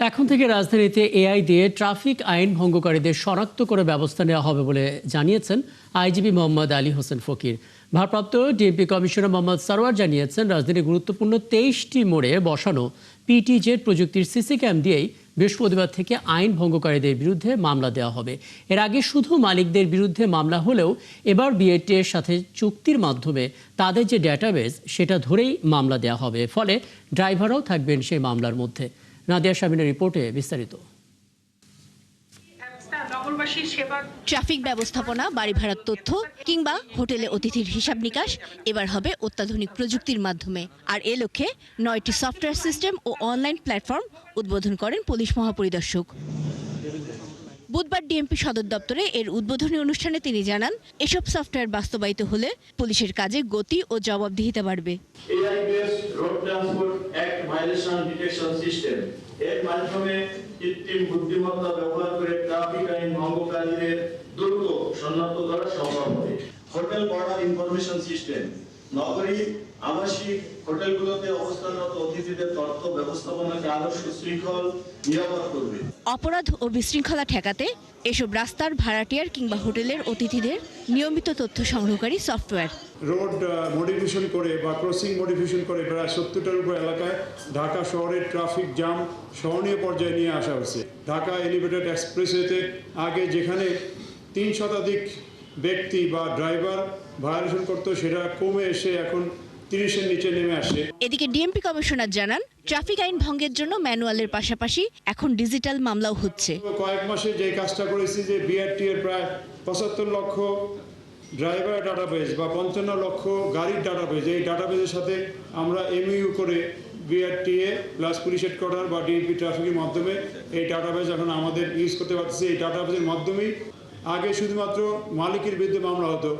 এখন থেকে রাজধানীতে এআই দিয়ে ট্রাফিক আইন ভঙ্গকারীদের শনাক্ত করে ব্যবস্থা নেওয়া হবে বলে জানিয়েছেন আইজিপি মোহাম্মদ আলী হোসেন ফকির। ভারপ্রাপ্ত ডিএমপি কমিশনার মোহাম্মদ সরওয়ার জানিয়েছেন, রাজধানীর গুরুত্বপূর্ণ 23টি মোড়ে বসানো পিটিজেড প্রযুক্তির সিসি ক্যাম দিয়েই বৃহস্পতিবার থেকে আইন ভঙ্গকারীদের বিরুদ্ধে মামলা দেওয়া হবে। এর আগে শুধু মালিকদের বিরুদ্ধে মামলা হলেও এবার বিএটি এর সাথে চুক্তির মাধ্যমে তাদের যে ডেটাবেস সেটা ধরেই মামলা দেওয়া হবে। ফলে ড্রাইভাররাও থাকবেন সেই মামলার মধ্যে। নাদিয়া শামিনের রিপোর্টে বিস্তারিত। ট্রাফিক ব্যবস্থাপনা, বাড়ি ভাড়ার তথ্য কিংবা হোটেলে অতিথির হিসাব নিকাশ এবার হবে অত্যাধুনিক প্রযুক্তির মাধ্যমে। আর এ লক্ষ্যে 9টি সফটওয়্যার সিস্টেম ও অনলাইন প্ল্যাটফর্ম উদ্বোধন করেন পুলিশ মহাপরিদর্শক। বুধবার ডিএমপি সদর দপ্তরে এর উদ্বোধনী অনুষ্ঠানে তিনি জানান, এসব সফটওয়্যার বাস্তবায়িত হলে পুলিশের কাজে গতি ও জবাবদিহিতা বাড়বে। এর মাধ্যমে কৃত্রিম বুদ্ধিমত্তা ব্যবহার করে ট্রাফিক আইন ভঙ্গকারীদের দ্রুত শনাক্ত করা সম্ভব হবে। হোটেল বর্ডার ইনফরমেশন সিস্টেম নগরী আবাসিক হোটেলগুলোতে অবস্থানরত অতিথিদের তথ্য ব্যবস্থাপনাকে আরো সুশৃঙ্খল নিরাপদ করবে। অপরাধ ও বিশৃঙ্খলা ঠেকাতে এসব রাস্তার ভাড়াটিয়ার কিংবা হোটেলের অতিথিদের নিয়মিত তথ্য সংগ্রহকারী সফটওয়্যার। রোড মডিফিকেশন করে বা ক্রসিং মডিফিকেশন করে প্রায় 70টার উপর এলাকায় ঢাকা শহরের ট্রাফিক জ্যাম সহনীয় পর্যায়ে নিয়ে আসা হয়েছে। ঢাকা এলিভেটেড এক্সপ্রেসওয়েতে আগে যেখানে 3 শতাধিক ব্যক্তি বা ড্রাইভার ভায়োলেশন করতো, সেটা কমে এসে এখন 30-এর নিচে নেমে আসে। এদিকে ডিএমপি কমিশনার জানান, ট্রাফিক আইন ভঙ্গের জন্য ম্যানুয়ালের পাশাপাশি এখন ডিজিটাল মামলাও হচ্ছে। কয়েক মাসে যে কাজটা করেছি যে বিআরটি এর প্রায় 75 লক্ষ ড্রাইভার ডাটাবেস বা 55 লক্ষ গাড়ির ডাটাবেস, এই ডাটাবেসের সাথে আমরা এমইউ করে বিআরটিএ প্লাস পুলিশ হেডকোয়ার্টার বা ডিএমপি ট্রাফিকের মাধ্যমে এই ডাটাবেস এখন আমাদের ইউজ করতে পারতেছি। এই ডাটাবেসের মাধ্যমেই আগে শুধুমাত্র মালিকের বিরুদ্ধে মামলা হতো,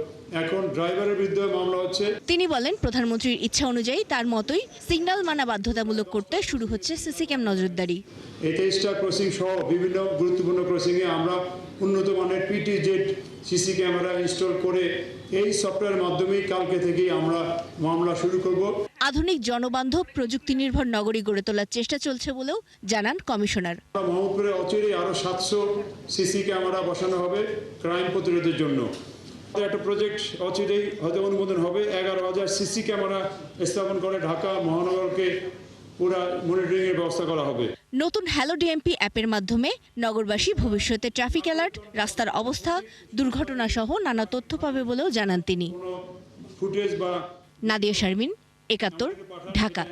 এখন ড্রাইভারের বিরুদ্ধে মামলা হচ্ছে। তিনি বলেন, প্রধানমন্ত্রীর ইচ্ছা অনুযায়ী তার মতোই সিগন্যাল মানা বাধ্যতামূলক করতে শুরু হচ্ছে সিসি ক্যাম নজরদারি। এই 23টা ক্রসিং সহ বিভিন্ন গুরুত্বপূর্ণ ক্রসিংয়ে আমরা উন্নত মানের পিটিজেড সিসি ক্যামেরা ইনস্টল করে এই সফটওয়্যারের মাধ্যমেই কালকে থেকেই আমরা মামলা শুরু করব। আধুনিক জনবান্ধব প্রযুক্তি নির্ভর নগরী গড়ে তোলার চেষ্টা চলছে বলেও জানান কমিশনার। মোহাম্মদপুরে অচিরেই আরো 700 সিসি ক্যামেরা বসানো হবে ক্রাইম প্রতিরোধের জন্য। একটা প্রজেক্ট অচিরেই হয়তো অনুমোদন হবে। 11,000 সিসি ক্যামেরা স্থাপন করে ঢাকা মহানগরকে পুরো মনিটরিং এর ব্যবস্থা করা হবে। নতুন হ্যালো ডিএমপি অ্যাপের মাধ্যমে নগরবাসী ভবিষ্যতে ট্রাফিক অ্যালার্ট, রাস্তার অবস্থা, দুর্ঘটনা সহ নানা তথ্য পাবে বলেও জানান তিনি। ফুটেজ বা নাদিয়া শারমিন, 71, ঢাকা।